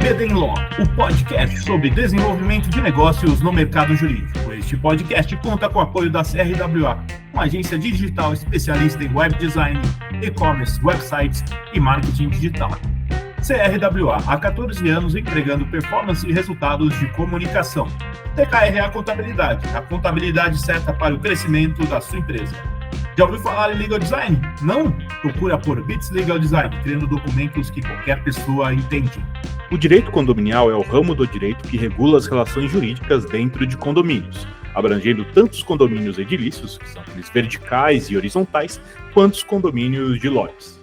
BD Law, o podcast sobre desenvolvimento de negócios no mercado jurídico. Este podcast conta com o apoio da CRWA, uma agência digital especialista em web design, e-commerce, websites e marketing digital. CRWA, há 14 anos entregando performance e resultados de comunicação. TKRA Contabilidade, a contabilidade certa para o crescimento da sua empresa. Já ouviu falar em Legal Design? Não? Procura por Bits Legal Design, criando documentos que qualquer pessoa entende. O direito condominial é o ramo do direito que regula as relações jurídicas dentro de condomínios, abrangendo tanto os condomínios edilícios, que são aqueles verticais e horizontais, quanto os condomínios de lotes.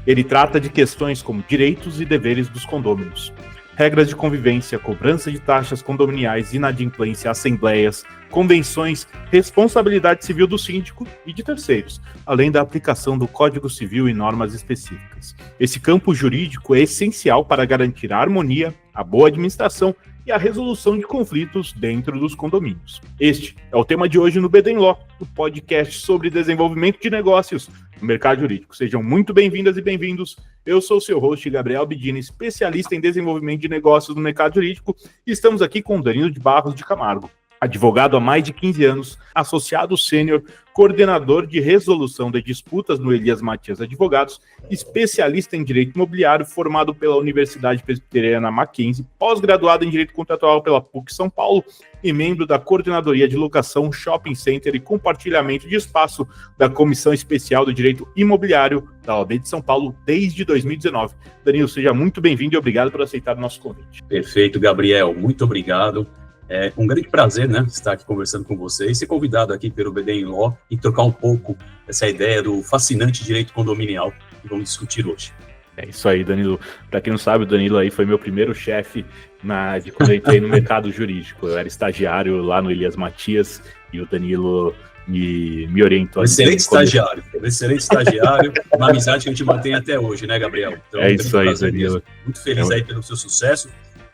Ele trata de questões como direitos e deveres dos condôminos, regras de convivência, cobrança de taxas condominiais, inadimplência, assembleias, convenções, responsabilidade civil do síndico e de terceiros, além da aplicação do Código Civil e normas específicas. Esse campo jurídico é essencial para garantir a harmonia, a boa administração e a resolução de conflitos dentro dos condomínios. Este é o tema de hoje no BD Law, o podcast sobre desenvolvimento de negócios no mercado jurídico. Sejam muito bem-vindas e bem-vindos. Eu sou o seu host, Gabriel Bidini, especialista em desenvolvimento de negócios no mercado jurídico, e estamos aqui com Danilo de Barros de Camargo, advogado há mais de 15 anos, associado sênior, coordenador de resolução de disputas no Elias Matias Advogados, especialista em direito imobiliário, formado pela Universidade Presbiteriana Mackenzie, pós-graduado em direito contratual pela PUC São Paulo e membro da coordenadoria de locação, shopping center e compartilhamento de espaço da Comissão Especial do Direito Imobiliário da OAB de São Paulo desde 2019. Danilo, seja muito bem-vindo e obrigado por aceitar o nosso convite. Perfeito, Gabriel, muito obrigado. É um grande prazer, né, estar aqui conversando com você e ser convidado aqui pelo BD Law e trocar um pouco essa ideia do fascinante direito condominial que vamos discutir hoje. É isso aí, Danilo. Para quem não sabe, o Danilo aí foi meu primeiro chefe de quando eu entrei no mercado jurídico. Eu era estagiário lá no Elias Matias e o Danilo me orientou. Excelente estagiário, uma amizade que a gente mantém até hoje, né, Gabriel? Então, é isso aí, Danilo. Mesmo. Muito feliz aí pelo seu sucesso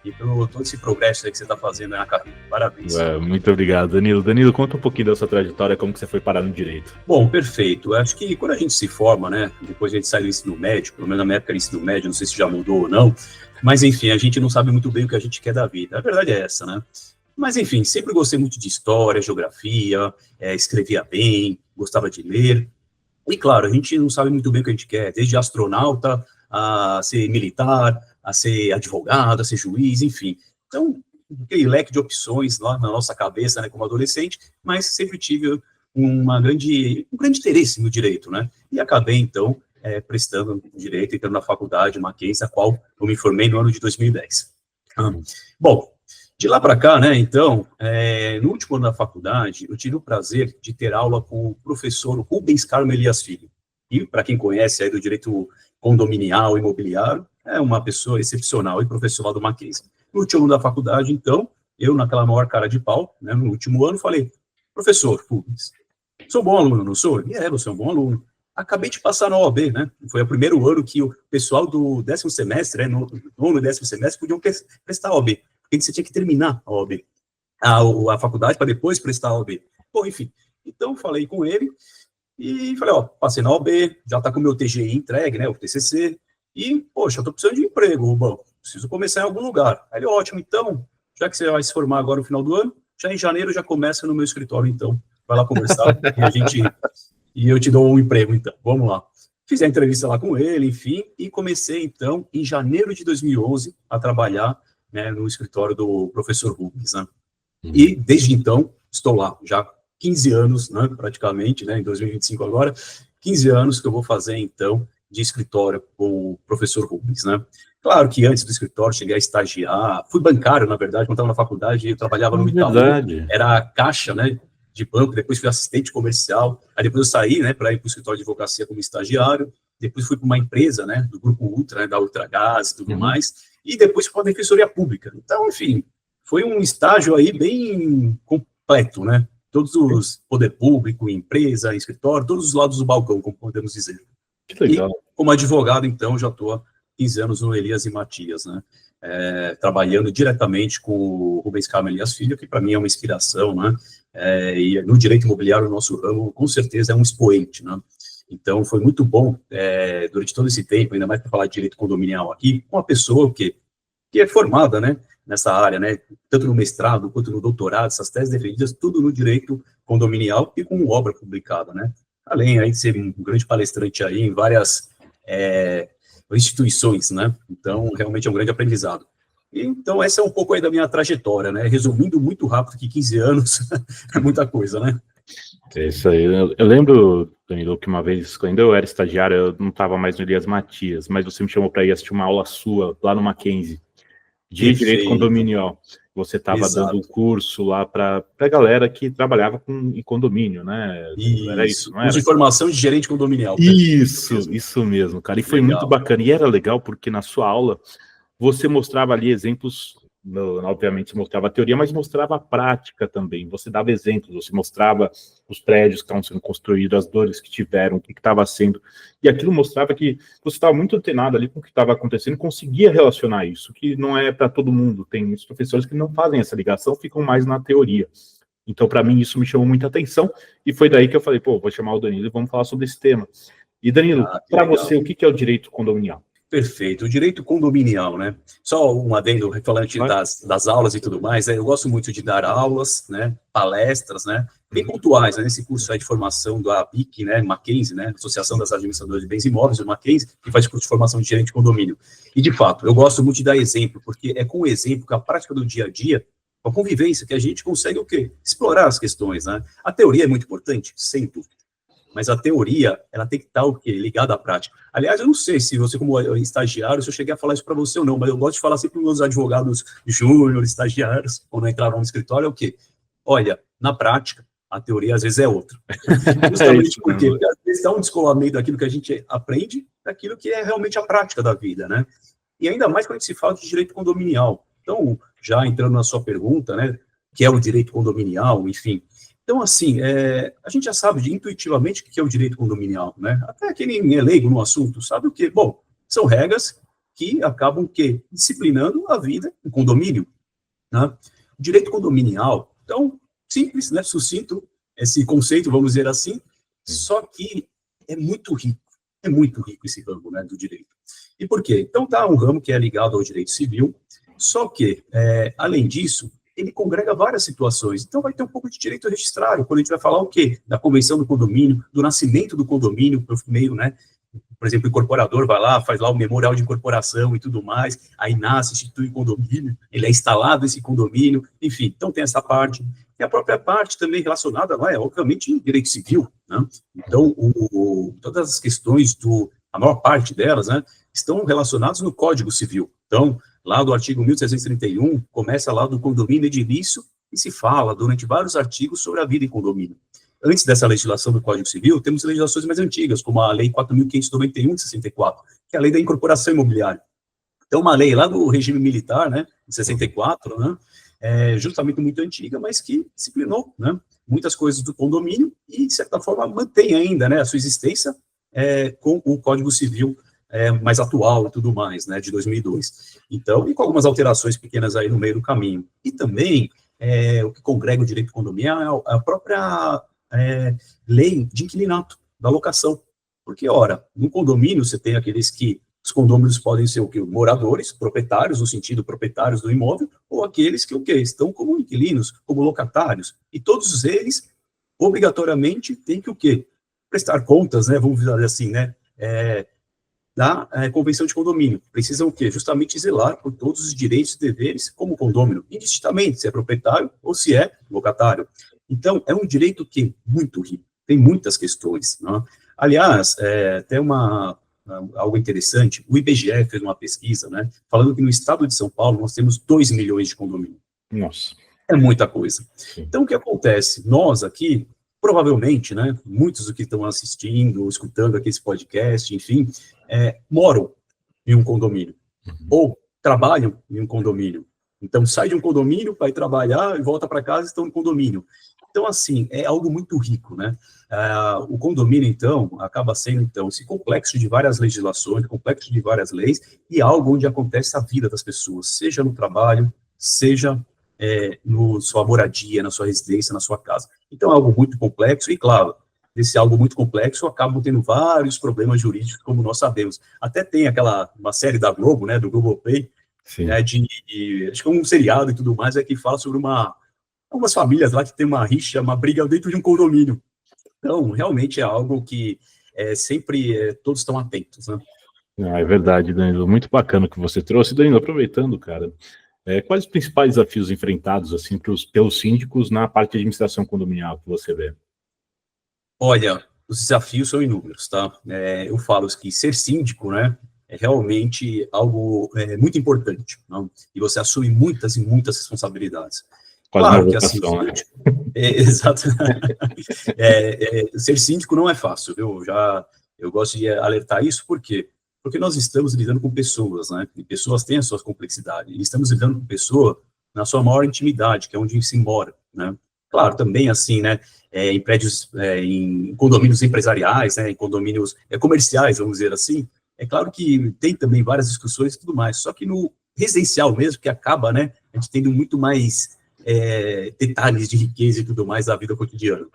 e pelo todo esse progresso aí que você está fazendo na carreira. Parabéns. Muito obrigado, Danilo. Danilo, conta um pouquinho da sua trajetória, como que você foi parar no direito. Bom, perfeito. Acho que quando a gente se forma, né, depois a gente sai do ensino médio, pelo menos na minha época do ensino médio, não sei se já mudou ou não, mas enfim, a gente não sabe muito bem o que a gente quer da vida. A verdade é essa, né? Mas enfim, sempre gostei muito de história, geografia, escrevia bem, gostava de ler. E claro, a gente não sabe muito bem o que a gente quer, desde astronauta a ser militar, a ser advogado, a ser juiz, enfim. Então, aquele leque de opções lá na nossa cabeça, né, como adolescente, mas sempre tive um grande interesse no direito, né? E acabei, então, prestando direito, entrando na faculdade, Mackenzie, a qual eu me formei no ano de 2010. Bom, de lá para cá, né, então, no último ano da faculdade, eu tive o prazer de ter aula com o professor Rubens Carmo Elias Filho. E, para quem conhece aí do direito condominial, imobiliário, é uma pessoa excepcional e professor lá do Mackenzie. No último ano da faculdade, então, eu, naquela maior cara de pau, né, no último ano, falei, professor Rubens, sou bom aluno, não sou? Você é um bom aluno. Acabei de passar na OAB, né? Foi o primeiro ano que o pessoal do 10º semestre, nono e 10º semestre, podiam prestar a OAB, porque você tinha que terminar a OAB, a faculdade, para depois prestar a OAB. Bom, enfim, então falei com ele e falei, passei na OAB, já está com o meu TGI entregue, né, o TCC, e, poxa, eu tô precisando de emprego, Rubão, preciso começar em algum lugar. Aí ele, ótimo, então, já que você vai se formar agora no final do ano, já em janeiro já começa no meu escritório, então, vai lá conversar e eu te dou um emprego, então, vamos lá. Fiz a entrevista lá com ele, enfim, e comecei, então, em janeiro de 2011, a trabalhar, né, no escritório do professor Rubens, né? E, desde então, estou lá, já 15 anos, né, praticamente, né, em 2025 agora, 15 anos que eu vou fazer, então, de escritório com o professor Rubens, né? Claro que antes do escritório cheguei a estagiar, fui bancário, na verdade, quando estava na faculdade, eu trabalhava no Itaú, era caixa, né, de banco, depois fui assistente comercial, aí depois eu saí, né, para ir para o escritório de advocacia como estagiário, depois fui para uma empresa, né, do Grupo Ultra, né, da Ultragás e tudo mais, e depois fui para a Defensoria Pública. Então, enfim, foi um estágio aí bem completo, né, todos os poder público, empresa, escritório, todos os lados do balcão, como podemos dizer. Legal. E como advogado, então, já estou há 15 anos no Elias e Matias, né? Trabalhando diretamente com o Rubens Carmo Elias Filho, que para mim é uma inspiração, né? E no direito imobiliário, o nosso ramo, com certeza, é um expoente, né? Então, foi muito bom, durante todo esse tempo, ainda mais para falar de direito condominial aqui, uma pessoa que que é formada, né, nessa área, né, tanto no mestrado quanto no doutorado, essas teses defendidas, tudo no direito condominial e com obra publicada, né, além aí de ser um grande palestrante aí em várias instituições, né, então realmente é um grande aprendizado. Então essa é um pouco aí da minha trajetória, né, resumindo muito rápido que 15 anos é muita coisa, né. É isso aí. Eu lembro, Danilo, que uma vez, quando eu era estagiário, eu não estava mais no Elias Matias, mas você me chamou para ir assistir uma aula sua lá no Mackenzie, de direito condominial. Você estava dando um curso lá para a galera que trabalhava em condomínio, né? Era isso, não era? Curso de formação de gerente condominial. Isso mesmo, cara. E foi muito bacana. E era legal porque na sua aula você mostrava ali exemplos. Obviamente, você mostrava a teoria, mas mostrava a prática também. Você dava exemplos, você mostrava os prédios que estavam sendo construídos, as dores que tiveram, o que estava sendo. E aquilo mostrava que você estava muito antenado ali com o que estava acontecendo e conseguia relacionar isso, que não é para todo mundo. Tem muitos professores que não fazem essa ligação, ficam mais na teoria. Então, para mim, isso me chamou muita atenção. E foi daí que eu falei, vou chamar o Danilo e vamos falar sobre esse tema. E, Danilo, para você, o que é o direito condominial? Perfeito, o direito condominial, né? Só um adendo, falando das aulas e tudo mais, eu gosto muito de dar aulas, né, palestras, né, bem pontuais, né, nesse curso aí de formação da ABIC, né, Mackenzie, né, Associação das Administradoras de Bens Imóveis, o Mackenzie, que faz curso de formação de gerente de condomínio. E, de fato, eu gosto muito de dar exemplo, porque é com o exemplo, com a prática do dia a dia, com a convivência, que a gente consegue o quê? Explorar as questões, né? A teoria é muito importante, sem dúvida. Mas a teoria, ela tem que estar o quê? Ligada à prática. Aliás, eu não sei se você, como estagiário, se eu cheguei a falar isso para você ou não, mas eu gosto de falar sempre para os meus advogados júniores, estagiários, quando entravam no escritório, é o quê? Olha, na prática, a teoria às vezes é outra. Justamente porque às vezes dá um descolamento daquilo que a gente aprende, daquilo que é realmente a prática da vida, né? E ainda mais quando a gente se fala de direito condominial. Então, já entrando na sua pergunta, né, que é o direito condominial, enfim. Então, assim, a gente já sabe intuitivamente o que é o direito condominial, né? Até quem é leigo no assunto sabe o quê? Bom, são regras que acabam disciplinando a vida em condomínio, né? O direito condominial, então, simples, né? Sucinto, esse conceito, vamos dizer assim, só que é muito rico esse ramo, né, do direito. E por quê? Então, tá um ramo que é ligado ao direito civil, só que, além disso, ele congrega várias situações. Então, vai ter um pouco de direito registrário, quando a gente vai falar o quê? Da convenção do condomínio, do nascimento do condomínio, por meio, né? Por exemplo, o incorporador vai lá, faz lá o memorial de incorporação e tudo mais, aí nasce, institui o condomínio, ele é instalado esse condomínio, enfim. Então, tem essa parte. E a própria parte também relacionada lá é, obviamente, em direito civil, né? Então, todas as questões a maior parte delas, né, estão relacionadas no Código Civil. Então, lá do artigo 1331, começa lá do condomínio edilício e se fala durante vários artigos sobre a vida em condomínio. Antes dessa legislação do Código Civil, temos legislações mais antigas, como a Lei 4.591 de 64, que é a Lei da Incorporação Imobiliária. Então, uma lei lá do regime militar, né, de 64, né, justamente muito antiga, mas que disciplinou, né, muitas coisas do condomínio e, de certa forma, mantém ainda, né, a sua existência com o Código Civil mais atual e tudo mais, né, de 2002. Então, e com algumas alterações pequenas aí no meio do caminho. E também, o que congrega o direito condominial é a própria lei de inquilinato, da locação. Porque, ora, no condomínio você tem aqueles que, os condôminos podem ser o quê? Moradores, proprietários, no sentido proprietários do imóvel, ou aqueles que, o quê? Estão como inquilinos, como locatários. E todos eles, obrigatoriamente, têm que, o quê? Prestar contas, né, vamos dizer assim, né, da convenção de condomínio. Precisam o quê? Justamente zelar por todos os direitos e deveres como condômino, indistintamente se é proprietário ou se é locatário. Então, é um direito que é muito rico, tem muitas questões, né? Aliás, até algo interessante, o IBGE fez uma pesquisa, né, falando que no estado de São Paulo nós temos 2 milhões de condomínios. Nossa. É muita coisa. Então, o que acontece? Nós aqui, provavelmente, né, muitos do que estão assistindo, escutando aqui esse podcast, enfim, moram em um condomínio, ou trabalham em um condomínio. Então, sai de um condomínio, vai trabalhar e volta para casa e estão no condomínio. Então, assim, é algo muito rico, né? O condomínio, então, acaba sendo, então, esse complexo de várias legislações, complexo de várias leis, e algo onde acontece a vida das pessoas, seja no trabalho, seja na sua moradia, na sua residência, na sua casa. Então, é algo muito complexo, e claro, desse algo muito complexo, acabam tendo vários problemas jurídicos, como nós sabemos. Até tem uma série da Globo, né, do Globoplay, Sim. né, acho que é um seriado e tudo mais, que fala sobre algumas famílias lá que tem uma rixa, uma briga dentro de um condomínio. Então, realmente é algo que sempre todos estão atentos, né? É verdade, Danilo. Muito bacana o que você trouxe. Danilo, aproveitando, cara, quais os principais desafios enfrentados assim, pelos síndicos na parte de administração condominial que você vê? Olha, os desafios são inúmeros, tá? Eu falo que ser síndico, né, é realmente algo muito importante, não? E você assume muitas e muitas responsabilidades. Quase Claro uma que assim, vocação, né? exato. Ser síndico não é fácil, viu? Eu gosto de alertar isso, por quê? Porque nós estamos lidando com pessoas, né? E pessoas têm a sua complexidade. E estamos lidando com pessoa na sua maior intimidade, que é onde se mora, né? Claro, também assim, né? Em prédios, em condomínios empresariais, né? Em condomínios comerciais, vamos dizer assim. É claro que tem também várias discussões e tudo mais. Só que no residencial mesmo, que acaba, né? A gente tendo muito mais detalhes de riqueza e tudo mais da vida cotidiana.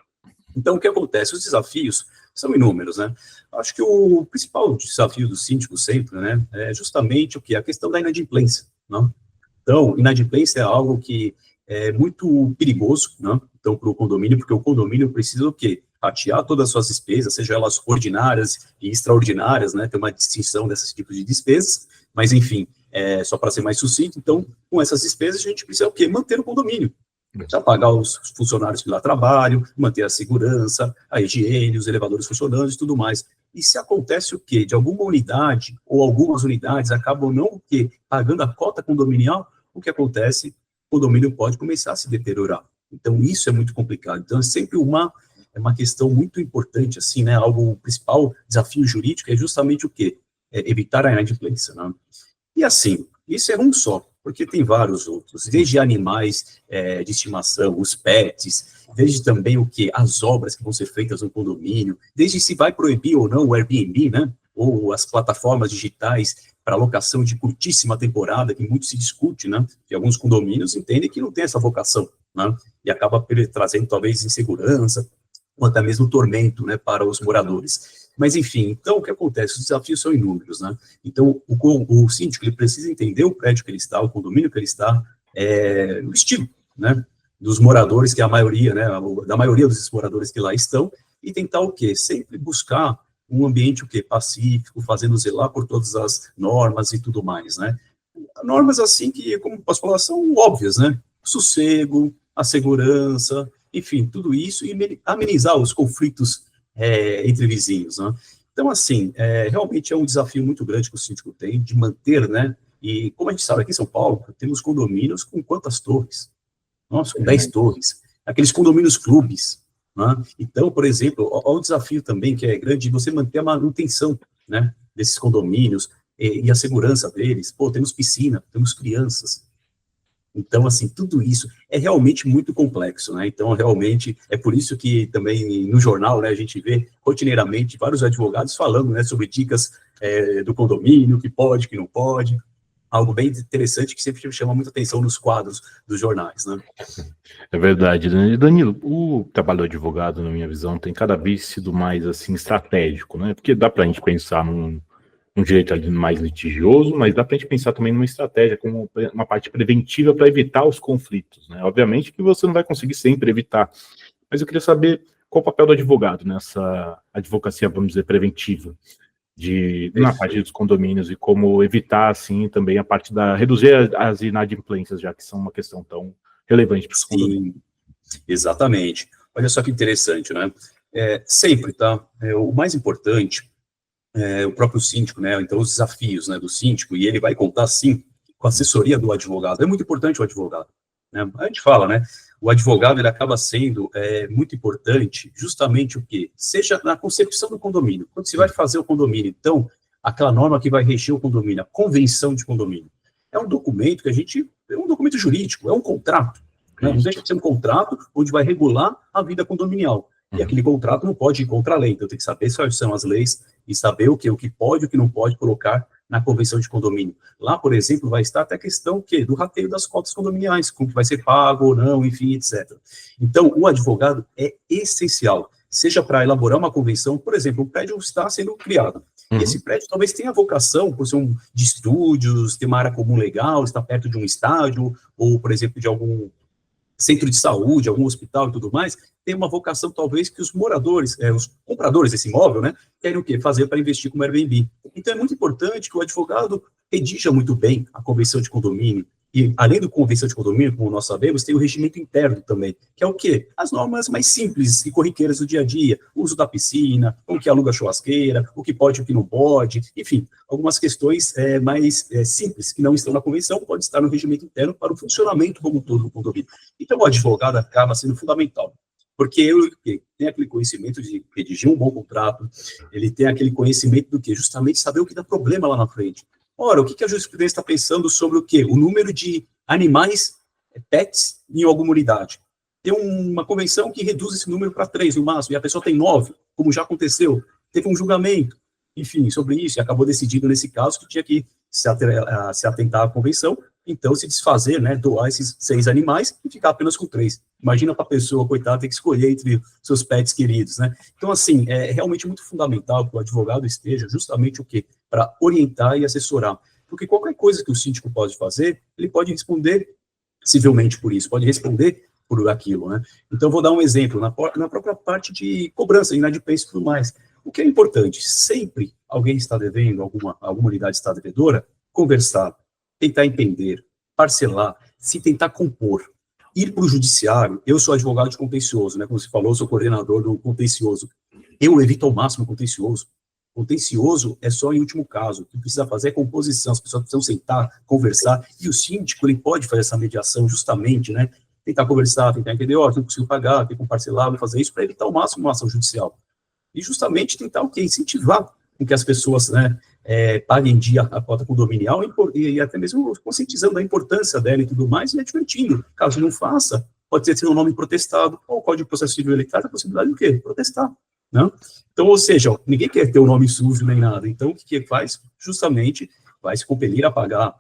Então, o que acontece? Os desafios são inúmeros, né? Acho que o principal desafio do síndico sempre, né, é justamente o que? A questão da inadimplência, não? Então, inadimplência é algo que é muito perigoso, não? Então, para o condomínio, porque o condomínio precisa o quê? Fatiar todas as suas despesas, sejam elas ordinárias e extraordinárias, né? Tem uma distinção desses tipos de despesas, mas, enfim, só para ser mais sucinto, então, com essas despesas, a gente precisa o quê? Manter o condomínio. Já pagar os funcionários que lá trabalham, manter a segurança, a higiene, os elevadores funcionando e tudo mais. E se acontece o quê? De alguma unidade, ou algumas unidades acabam não o quê? Pagando a cota condominial, o que acontece? O condomínio pode começar a se deteriorar. Então, isso é muito complicado. Então, é sempre uma questão muito importante, assim, né? O principal desafio jurídico é justamente o quê? Evitar a inadimplência, né? E assim, isso é um só, porque tem vários outros, desde animais de estimação, os pets, desde também o que? As obras que vão ser feitas no condomínio, desde se vai proibir ou não o Airbnb, né? Ou as plataformas digitais para locação de curtíssima temporada, que muito se discute, né? Que alguns condomínios entendem que não tem essa vocação, né? E acaba trazendo talvez insegurança, ou até mesmo tormento, né, para os moradores. Mas, enfim, então, o que acontece? Os desafios são inúmeros, né? Então, o síndico, ele precisa entender o prédio que ele está, o condomínio que ele está, o estilo, né, dos moradores, que é a maioria, né, da maioria dos moradores que lá estão, e tentar o quê? Sempre buscar um ambiente, o quê? Pacífico, fazendo zelar por todas as normas e tudo mais, né? Normas, assim, que, como posso falar, são óbvias, né? Sossego, a segurança, enfim, tudo isso, e amenizar os conflitos entre vizinhos, né? Então, assim, realmente é um desafio muito grande que o síndico tem, de manter, né? E, como a gente sabe, aqui em São Paulo, temos condomínios com quantas torres? Nossa, com 10 torres. Aqueles condomínios clubes, né? Então, por exemplo, olha o desafio também, que é grande, de você manter a manutenção, né, desses condomínios e a segurança deles. Pô, temos piscina, temos crianças. Então, assim, tudo isso é realmente muito complexo, né? Então, realmente, é por isso que também no jornal, né, a gente vê rotineiramente vários advogados falando, né, sobre dicas do condomínio, que pode, que não pode. Algo bem interessante que sempre chama muita atenção nos quadros dos jornais, né? É verdade, Danilo. O trabalho do advogado, na minha visão, tem cada vez sido mais, assim, estratégico, né? Porque dá para a gente pensar num direito ali mais litigioso, mas dá para a gente pensar também numa estratégia como uma parte preventiva para evitar os conflitos, né? Obviamente que você não vai conseguir sempre evitar, mas eu queria saber qual o papel do advogado nessa advocacia, vamos dizer, preventiva, na parte dos condomínios, e como evitar, assim, também a parte reduzir as inadimplências, já que são uma questão tão relevante para os condomínios. Exatamente. Olha só que interessante, né? Sempre, tá? O mais importante o próprio síndico, né? Então, os desafios, né, do síndico, e ele vai contar, sim, com a assessoria do advogado. É muito importante o advogado, né? A gente fala, né? O advogado, ele acaba sendo muito importante, justamente o quê? Seja na concepção do condomínio. Quando você vai fazer o condomínio, então, aquela norma que vai reger o condomínio, a convenção de condomínio, é um documento que é um documento jurídico, é um contrato, né? Não deixa de ser um contrato onde vai regular a vida condominial. E aquele contrato não pode ir contra a lei, então tem que saber quais são as leis e saber o que pode e o que não pode colocar na convenção de condomínio. Lá, por exemplo, vai estar até a questão do rateio das cotas condominiais, como que vai ser pago ou não, enfim, etc. Então, o advogado é essencial, seja para elaborar uma convenção, por exemplo, o prédio está sendo criado, E esse prédio talvez tenha vocação por ser de estúdios, ter uma área comum legal, estar perto de um estádio, ou, por exemplo, de algum centro de saúde, algum hospital e tudo mais, tem uma vocação talvez que os moradores, os compradores desse imóvel, né, querem o quê? Fazer para investir como Airbnb. Então é muito importante que o advogado redija muito bem a convenção de condomínio. E, além do convenção de condomínio, como nós sabemos, tem o regimento interno também, que é o quê? As normas mais simples e corriqueiras do dia a dia, o uso da piscina, o que aluga churrasqueira, o que pode e o que não pode, enfim, algumas questões mais simples que não estão na convenção, podem estar no regimento interno para o funcionamento como um todo do condomínio. Então, o advogado acaba sendo fundamental, porque ele tem aquele conhecimento de redigir um bom contrato, ele tem aquele conhecimento do quê? Justamente saber o que dá problema lá na frente. Ora, o que a jurisprudência está pensando sobre o quê? O número de animais, pets, em alguma unidade. Tem uma convenção que reduz esse número para 3 no máximo, e a pessoa tem 9, como já aconteceu. Teve um julgamento, enfim, sobre isso, e acabou decidindo nesse caso que tinha que se atentar à convenção, então se desfazer, né, doar esses 6 animais e ficar apenas com 3. Imagina para a pessoa, coitada, ter que escolher entre seus pets queridos, né? Então, assim, é realmente muito fundamental que o advogado esteja justamente o quê? Para orientar e assessorar. Porque qualquer coisa que o síndico pode fazer, ele pode responder civilmente por isso, pode responder por aquilo, né? Então, vou dar um exemplo, na própria parte de cobrança, inadimplência e tudo mais. O que é importante, sempre alguém está devendo, alguma unidade está devedora, conversar, tentar entender, parcelar, se tentar compor, ir para o judiciário. Eu sou advogado de contencioso, né? Como você falou, eu sou coordenador do contencioso. Eu evito ao máximo o contencioso. Contencioso é só em último caso. O que precisa fazer é composição, as pessoas precisam sentar, conversar, e o síndico, ele pode fazer essa mediação justamente, né? Tentar conversar, tentar entender, não consigo pagar, tem que parcelar, vou fazer isso para evitar ao máximo uma ação judicial. E justamente tentar o quê? Incentivar com que as pessoas, né, paguem em dia a cota condominial e até mesmo conscientizando a importância dela e tudo mais, e advertindo, caso não faça, pode ter um nome protestado, ou o Código de Processo Civil ele traz a possibilidade do quê? Protestar, né? Então, ou seja, ninguém quer ter o nome sujo nem nada, então o que faz? Justamente vai se compelir a pagar,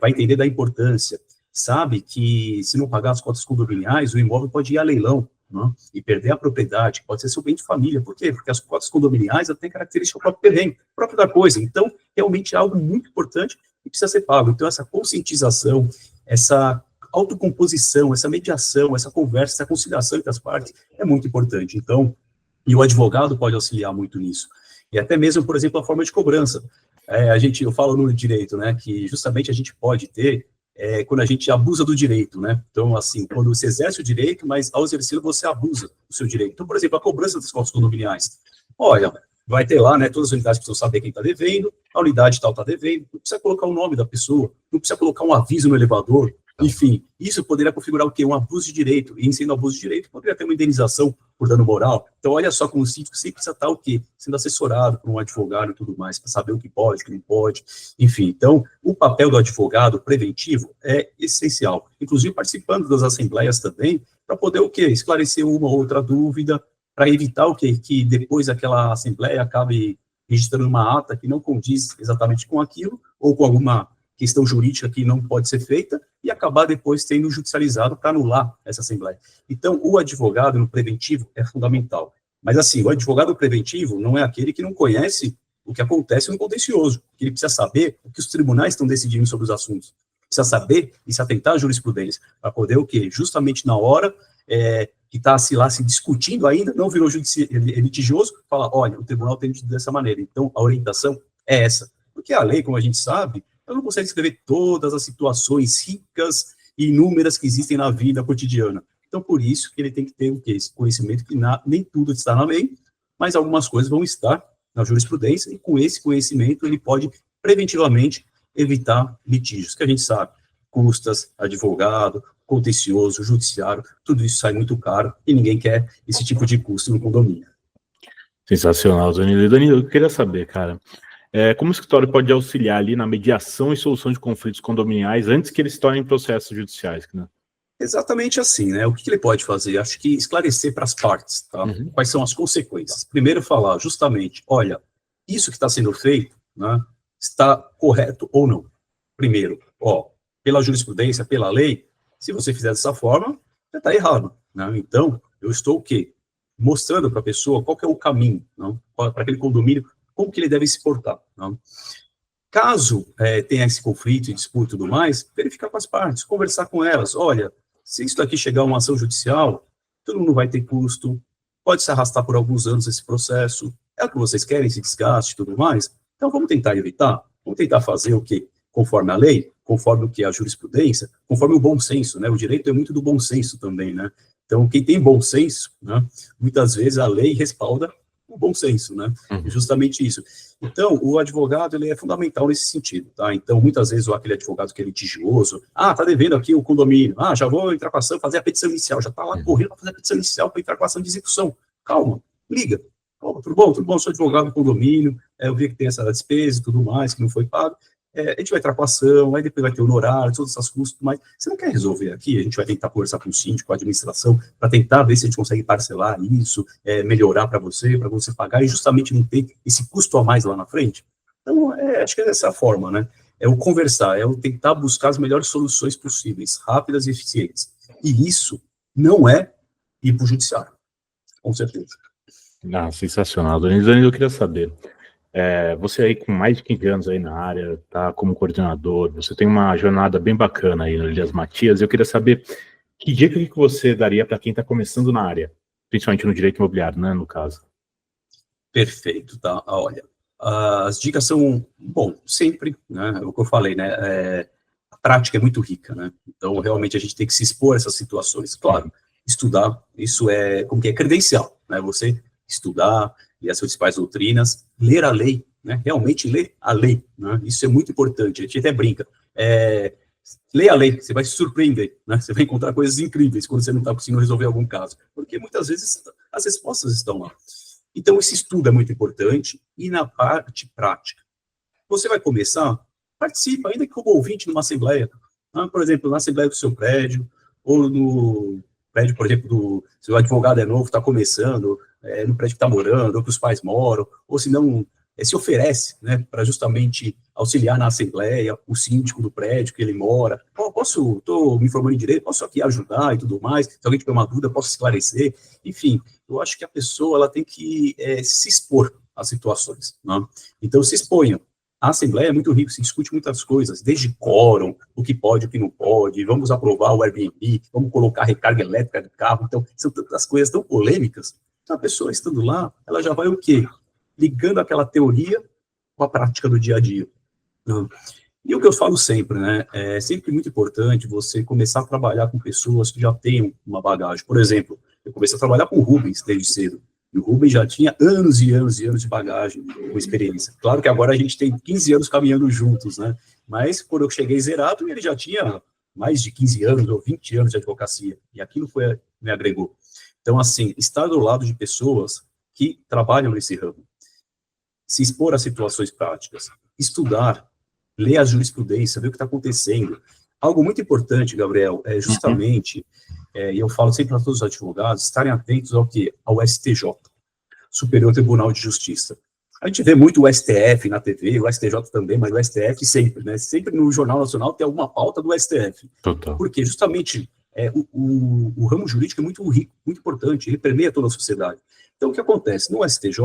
vai entender da importância, sabe que se não pagar as cotas condominiais, o imóvel pode ir a leilão, né, e perder a propriedade, pode ser seu bem de família. Por quê? Porque as cotas condominiais têm característica do próprio terreno, próprio da coisa. Então, realmente é algo muito importante e precisa ser pago. Então, essa conscientização, essa autocomposição, essa mediação, essa conversa, essa conciliação entre as partes é muito importante. Então, e o advogado pode auxiliar muito nisso. E até mesmo, por exemplo, a forma de cobrança. Eu falo no direito, né, que justamente a gente pode ter quando a gente abusa do direito, né? Então, assim, quando você exerce o direito, mas ao exercer você abusa do seu direito. Então, por exemplo, a cobrança das cotas condominiais. Olha, vai ter lá, né, todas as unidades precisam saber quem está devendo, a unidade tal está devendo, não precisa colocar o nome da pessoa, não precisa colocar um aviso no elevador, enfim, isso poderia configurar o quê? Um abuso de direito, e sendo abuso de direito, poderia ter uma indenização por dano moral. Então, olha só como o síndico sempre precisa estar o quê? Sendo assessorado por um advogado e tudo mais, para saber o que pode, o que não pode, enfim. Então, o papel do advogado preventivo é essencial, inclusive participando das assembleias também, para poder o quê? Esclarecer uma ou outra dúvida, para evitar o quê? Que depois aquela assembleia acabe registrando uma ata que não condiz exatamente com aquilo, ou com alguma questão jurídica que não pode ser feita, e acabar depois sendo judicializado para anular essa assembleia. Então, o advogado no preventivo é fundamental. Mas, assim, o advogado preventivo não é aquele que não conhece o que acontece no contencioso, que ele precisa saber o que os tribunais estão decidindo sobre os assuntos, precisa saber e se atentar à jurisprudência, para poder o quê? Justamente na hora que está lá se discutindo ainda, não virou litigioso, fala, olha, o tribunal tem decidido dessa maneira, então a orientação é essa. Porque a lei, como a gente sabe, ela não consegue escrever todas as situações ricas e inúmeras que existem na vida cotidiana. Então, por isso que ele tem que ter o quê? Esse conhecimento que nem tudo está na lei, mas algumas coisas vão estar na jurisprudência, e com esse conhecimento ele pode preventivamente evitar litígios, que a gente sabe, custas, advogado, contencioso, judiciário, tudo isso sai muito caro e ninguém quer esse tipo de custo no condomínio. Sensacional, Danilo. Danilo, eu queria saber, cara, como o escritório pode auxiliar ali na mediação e solução de conflitos condominiais antes que eles se tornem processos judiciais, né? Exatamente assim, né? O que ele pode fazer? Acho que esclarecer para as partes, tá? Uhum. Quais são as consequências. Primeiro, falar justamente, olha, isso que está sendo feito, né, está correto ou não. Primeiro, pela jurisprudência, pela lei, se você fizer dessa forma, já está errado, né? Então, eu estou o quê? Mostrando para a pessoa qual que é o caminho, para aquele condomínio como que ele deve se portar. Né? Caso tenha esse conflito e disputa e tudo mais, verificar com as partes, conversar com elas. Olha, se isso daqui chegar a uma ação judicial, todo mundo vai ter custo, pode se arrastar por alguns anos esse processo, é o que vocês querem, esse desgaste e tudo mais, então vamos tentar evitar, vamos tentar fazer o quê? Conforme a lei, conforme o que a jurisprudência, conforme o bom senso, né? O direito é muito do bom senso também, né? Então, quem tem bom senso, né, muitas vezes a lei respalda o bom senso, né? Justamente isso. Então, o advogado, ele é fundamental nesse sentido, tá? Então, muitas vezes, aquele advogado que é litigioso, tá devendo aqui o condomínio, já vou entrar com a ação, fazer a petição inicial, já tá lá correndo para fazer a petição inicial para entrar com a ação de execução. Calma, liga. Calma, tudo bom, sou advogado do condomínio, eu vi que tem essa despesa e tudo mais, que não foi pago, a gente vai entrar com a ação, aí depois vai ter honorário, todas essas custas, mas você não quer resolver aqui? A gente vai tentar conversar com o síndico, com a administração, para tentar ver se a gente consegue parcelar isso, melhorar para você pagar, e justamente não ter esse custo a mais lá na frente. Então, acho que é dessa forma, né? É o conversar, é o tentar buscar as melhores soluções possíveis, rápidas e eficientes. E isso não é ir para o judiciário, com certeza. Sensacional. Dona eu queria saber, você aí com mais de 15 anos aí na área, tá como coordenador, você tem uma jornada bem bacana aí no Elias Matias, eu queria saber que dica que você daria para quem está começando na área, principalmente no direito imobiliário, né, no caso. Perfeito, tá? Olha, as dicas são, sempre, né, é o que eu falei, né, a prática é muito rica, né, então realmente a gente tem que se expor a essas situações, claro, estudar, isso é credencial, né, você estudar, ler as principais doutrinas, ler a lei, né, realmente ler a lei, né, isso é muito importante, a gente até brinca, lê a lei, você vai se surpreender, né, você vai encontrar coisas incríveis quando você não está conseguindo resolver algum caso, porque muitas vezes as respostas estão lá. Então, esse estudo é muito importante, e na parte prática, você vai começar, participa, ainda que como ouvinte numa assembleia, por exemplo, na assembleia do seu prédio, ou no prédio, por exemplo, do seu advogado é novo, está começando, no prédio que está morando, ou que os pais moram, ou se não, se oferece, né, para justamente auxiliar na assembleia, o síndico do prédio que ele mora, estou me formando em direito, posso aqui ajudar e tudo mais, se alguém tiver uma dúvida, posso esclarecer, enfim, eu acho que a pessoa, ela tem que se expor às situações, né? Então, se exponha. A Assembleia é muito rica, se discute muitas coisas, desde quórum, o que pode, o que não pode, vamos aprovar o Airbnb, vamos colocar recarga elétrica de carro, então, são tantas coisas tão polêmicas, então a pessoa estando lá, ela já vai o quê? Ligando aquela teoria com a prática do dia a dia. Né? E o que eu falo sempre, né, é sempre muito importante você começar a trabalhar com pessoas que já tenham uma bagagem. Por exemplo, eu comecei a trabalhar com o Rubens desde cedo, e o Rubens já tinha anos e anos e anos de bagagem, com experiência. Claro que agora a gente tem 15 anos caminhando juntos, né, mas quando eu cheguei zerado, ele já tinha mais de 15 anos ou 20 anos de advocacia, e aquilo me agregou. Então, assim, estar do lado de pessoas que trabalham nesse ramo, se expor a situações práticas, estudar, ler a jurisprudência, ver o que está acontecendo. Algo muito importante, Gabriel, é justamente, e eu falo sempre para todos os advogados, estarem atentos ao quê? Ao STJ, Superior Tribunal de Justiça. A gente vê muito o STF na TV, o STJ também, mas o STF sempre, né? Sempre no Jornal Nacional tem alguma pauta do STF. Total. Porque justamente o ramo jurídico é muito rico, muito importante, ele permeia toda a sociedade. Então, o que acontece? No STJ,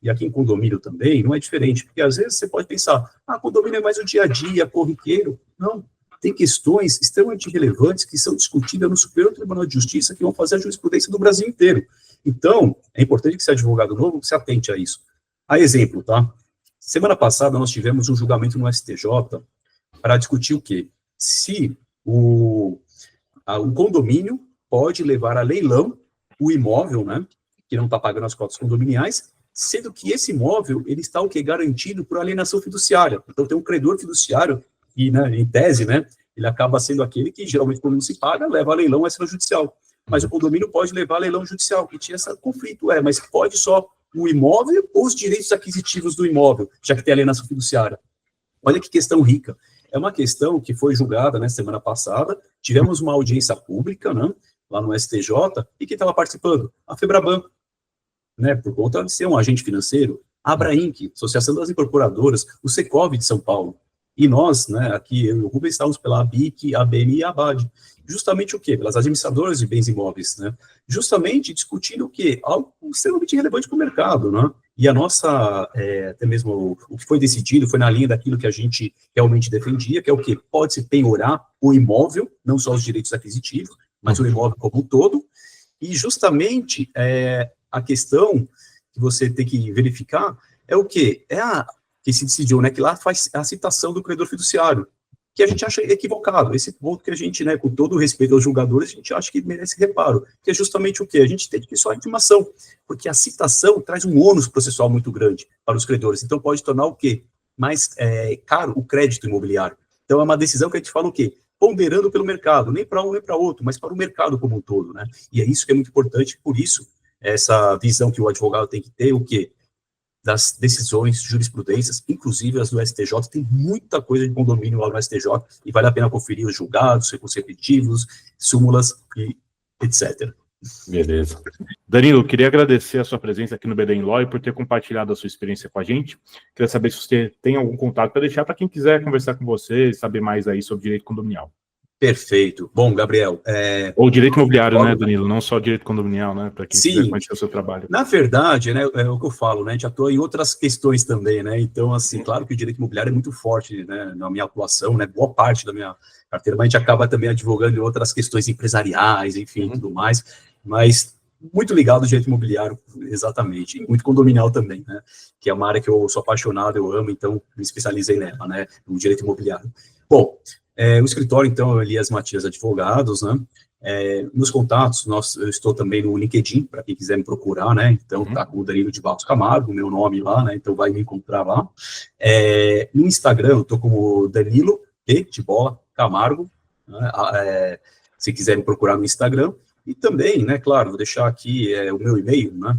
e aqui em condomínio também, não é diferente, porque às vezes você pode pensar, condomínio é mais o dia a dia, corriqueiro. Não, tem questões extremamente relevantes que são discutidas no Superior Tribunal de Justiça que vão fazer a jurisprudência do Brasil inteiro. Então, é importante que esse advogado novo se atente a isso. A exemplo, tá? Semana passada nós tivemos um julgamento no STJ para discutir o quê? Se o condomínio pode levar a leilão o imóvel, né, que não está pagando as cotas condominiais, sendo que esse imóvel, ele está o quê? Garantido por alienação fiduciária. Então, tem um credor fiduciário, e, né, em tese, né, ele acaba sendo aquele que, geralmente, quando não se paga, leva a leilão extrajudicial. Mas o condomínio pode levar a leilão judicial, que tinha esse conflito, mas pode só o imóvel ou os direitos aquisitivos do imóvel, já que tem alienação fiduciária. Olha que questão rica. É uma questão que foi julgada, né, semana passada, tivemos uma audiência pública, né, lá no STJ, e quem estava participando? A Febraban, né, por conta de ser um agente financeiro, a Abrainc, Associação das Incorporadoras, o Secov de São Paulo. E nós, né, aqui, eu e o Rubens, estávamos pela ABIC, ABMI e ABAD. Justamente o quê? Pelas administradoras de bens imóveis, né? Justamente discutindo o quê? Algo extremamente relevante para o mercado, né? E a nossa, até mesmo o que foi decidido, foi na linha daquilo que a gente realmente defendia, que é o quê? Pode-se penhorar o imóvel, não só os direitos aquisitivos, mas o imóvel como um todo, e justamente a questão que você tem que verificar é o quê? Que se decidiu, né, que lá faz a citação do credor fiduciário, que a gente acha equivocado. Esse ponto que a gente, né, com todo o respeito aos julgadores, a gente acha que merece reparo, que é justamente o quê? A gente tem que ter só a intimação, porque a citação traz um ônus processual muito grande para os credores, então pode tornar o quê? Mais caro o crédito imobiliário. Então é uma decisão que a gente fala o quê? Ponderando pelo mercado, nem para um nem para outro, mas para o mercado como um todo, né? E é isso que é muito importante, por isso, essa visão que o advogado tem que ter, o quê? Das decisões, jurisprudências, inclusive as do STJ, tem muita coisa de condomínio lá no STJ, e vale a pena conferir os julgados, recursos repetitivos, súmulas, e etc. Beleza. Danilo, queria agradecer a sua presença aqui no BD Law e por ter compartilhado a sua experiência com a gente. Queria saber se você tem algum contato para deixar para quem quiser conversar com você e saber mais aí sobre direito condominial. Perfeito. Bom, Gabriel... Ou direito imobiliário, né, Danilo? Não só direito condominial, né? Para quem quiser conhecer o seu trabalho. Na verdade, né, é o que eu falo, né? A gente atua em outras questões também, né? Então, assim, claro que o direito imobiliário é muito forte, né, na minha atuação, né? Boa parte da minha carteira, mas a gente acaba também advogando em outras questões empresariais, enfim, tudo mais. Mas muito ligado ao direito imobiliário, exatamente. E muito condominial também, né? Que é uma área que eu sou apaixonado, eu amo, então me especializei nela, né? No direito imobiliário. Bom, o escritório, então, Elias Matias Advogados, né? Nos contatos, eu estou também no LinkedIn, para quem quiser me procurar, né? Então, tá com o Danilo de Barros Camargo, meu nome lá, né? Então, vai me encontrar lá. No Instagram, eu estou como Danilo de Bola Camargo, né? Se quiser me procurar no Instagram. E também, né, claro, vou deixar aqui o meu e-mail, né?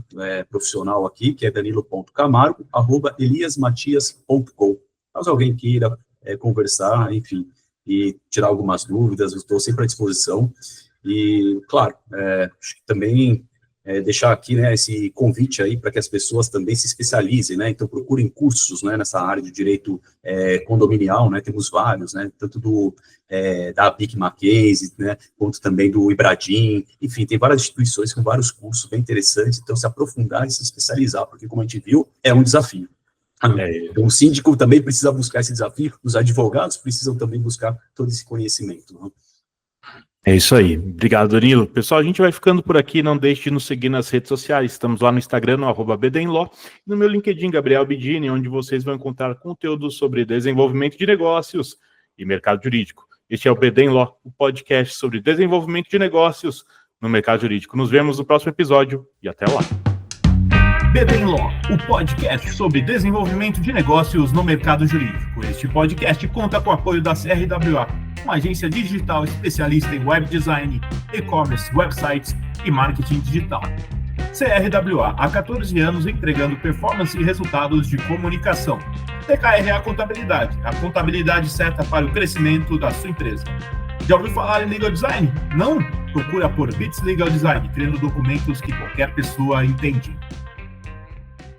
Profissional aqui, que é danilo.camargo@eliasmatias.com. Caso alguém queira conversar, enfim, e tirar algumas dúvidas, eu estou sempre à disposição. E, claro, acho que também deixar aqui, né, esse convite aí para que as pessoas também se especializem, né, então procurem cursos, né, nessa área de direito condominial, né, temos vários, né, tanto da BIC Mackenzie, né, quanto também do Ibradim, enfim, tem várias instituições com vários cursos bem interessantes, então se aprofundar e se especializar, porque como a gente viu, é um desafio. Então, o síndico também precisa buscar esse desafio, os advogados precisam também buscar todo esse conhecimento. Né? É isso aí. Obrigado, Danilo. Pessoal, a gente vai ficando por aqui. Não deixe de nos seguir nas redes sociais. Estamos lá no Instagram, no @BDenLaw, e no meu LinkedIn, Gabriel Bidini, onde vocês vão encontrar conteúdo sobre desenvolvimento de negócios e mercado jurídico. Este é o BD Law, o podcast sobre desenvolvimento de negócios no mercado jurídico. Nos vemos no próximo episódio e até lá. BD Law, o podcast sobre desenvolvimento de negócios no mercado jurídico. Este podcast conta com o apoio da CRWA, uma agência digital especialista em web design, e-commerce, websites e marketing digital. CRWA, há 14 anos entregando performance e resultados de comunicação. TKRA Contabilidade, a contabilidade certa para o crescimento da sua empresa. Já ouviu falar em Legal Design? Não? Procura por Bits Legal Design, criando documentos que qualquer pessoa entende.